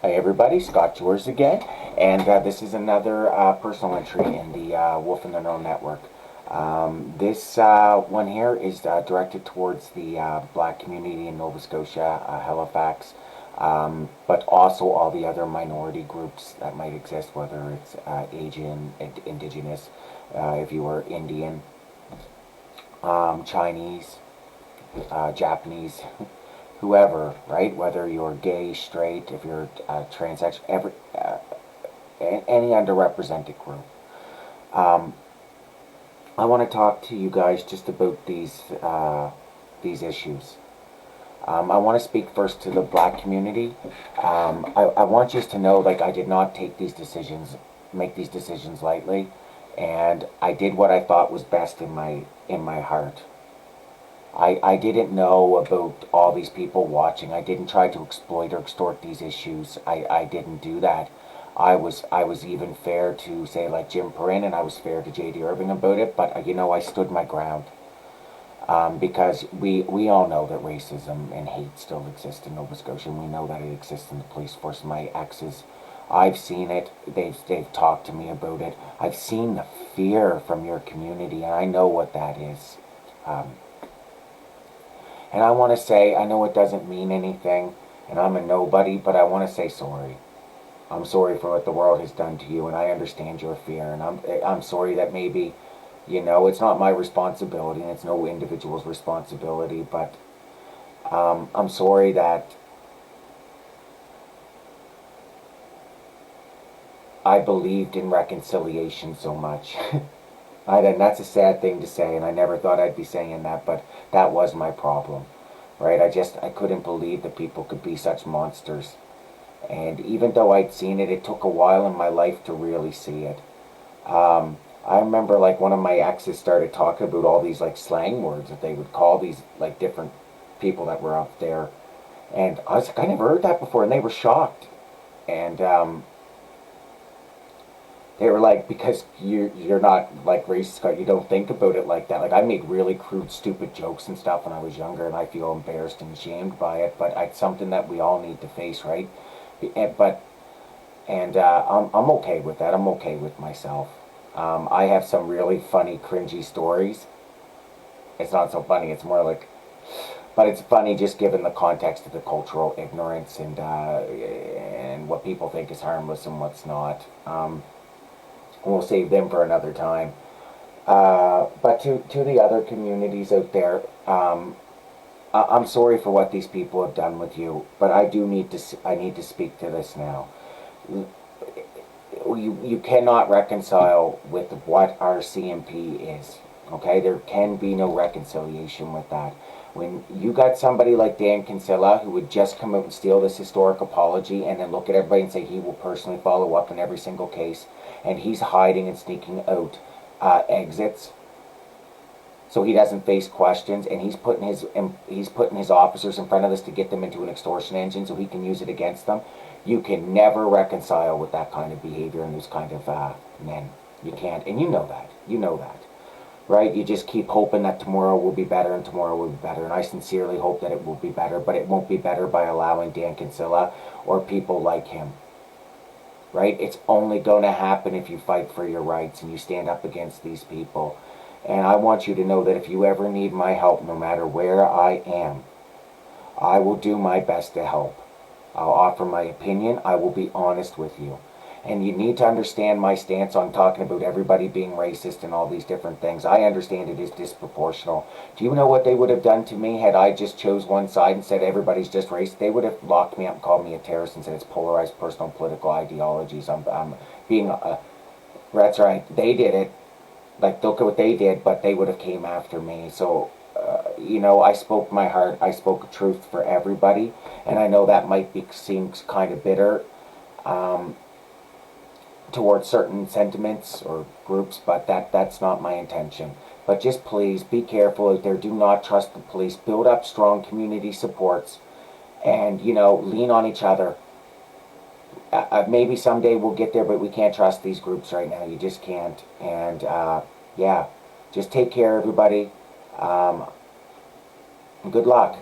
Hi everybody, Scott George again, and this is another personal entry in the Wolf in the Know Network. This one here is directed towards the black community in Nova Scotia, Halifax, but also all the other minority groups that might exist, whether it's Asian, Indigenous, if you were Indian, Chinese, Japanese, whoever, right? Whether you're gay, straight, if you're transsexual, any underrepresented group. I want to talk to you guys just about these issues. I want to speak first to the black community. I want you to know, like, I did not make these decisions lightly, and I did what I thought was best in my heart. I didn't know about all these people watching. I didn't try to exploit or extort these issues. I didn't do that. I was even fair to, say, like Jim Perrin, and I was fair to J.D. Irving about it, but I stood my ground. Because we all know that racism and hate still exist in Nova Scotia, and we know that it exists in the police force. My exes, I've seen it. They've talked to me about it. I've seen the fear from your community, and I know what that is. And I want to say, I know it doesn't mean anything, and I'm a nobody, but I want to say sorry. I'm sorry for what the world has done to you, and I understand your fear, and I'm sorry that maybe, it's not my responsibility, and it's no individual's responsibility, but I'm sorry that I believed in reconciliation so much. And that's a sad thing to say, and I never thought I'd be saying that, but that was my problem, right? I couldn't believe that people could be such monsters. And even though I'd seen it, it took a while in my life to really see it. I remember, like, one of my exes started talking about all these, like, slang words that they would call these, like, different people that were up there. And I was like, I never heard that before, and they were shocked. And they were like, because you're not, like, racist, you don't think about it like that. Like, I made really crude, stupid jokes and stuff when I was younger, and I feel embarrassed and ashamed by it, but it's something that we all need to face, right? I'm okay with that. I'm okay with myself. I have some really funny, cringy stories. It's not so funny, it's more like, but it's funny just given the context of the cultural ignorance and what people think is harmless and what's not. We'll save them for another time. But to the other communities out there, I'm sorry for what these people have done with you, but I need to speak to this now. You cannot reconcile with what RCMP is. Okay, there can be no reconciliation with that. When you got somebody like Dan Kinsella who would just come out and steal this historic apology and then look at everybody and say he will personally follow up in every single case, and he's hiding and sneaking out exits so he doesn't face questions, and he's putting his officers in front of us to get them into an extortion engine so he can use it against them. You can never reconcile with that kind of behavior and those kind of men. You can't, and you know that. You know that, right? You just keep hoping that tomorrow will be better and tomorrow will be better, and I sincerely hope that it will be better, but it won't be better by allowing Dan Kinsella or people like him. Right? It's only going to happen if you fight for your rights and you stand up against these people. And I want you to know that if you ever need my help, no matter where I am, I will do my best to help. I'll offer my opinion. I will be honest with you. And you need to understand my stance on talking about everybody being racist and all these different things. I understand it is disproportional. Do you know what they would have done to me had I just chose one side and said everybody's just racist? They would have locked me up and called me a terrorist and said it's polarized personal political ideologies. I'm being that's right. They did it. Like, look at what they did, but they would have came after me. So, I spoke my heart. I spoke truth for everybody. And I know that might seem kind of bitter towards certain sentiments or groups, but that's not my intention. But just please be careful out there. Do not trust the police. Build up strong community supports and, lean on each other. Maybe someday we'll get there, but we can't trust these groups right now. You just can't. And, yeah, just take care, everybody. Good luck.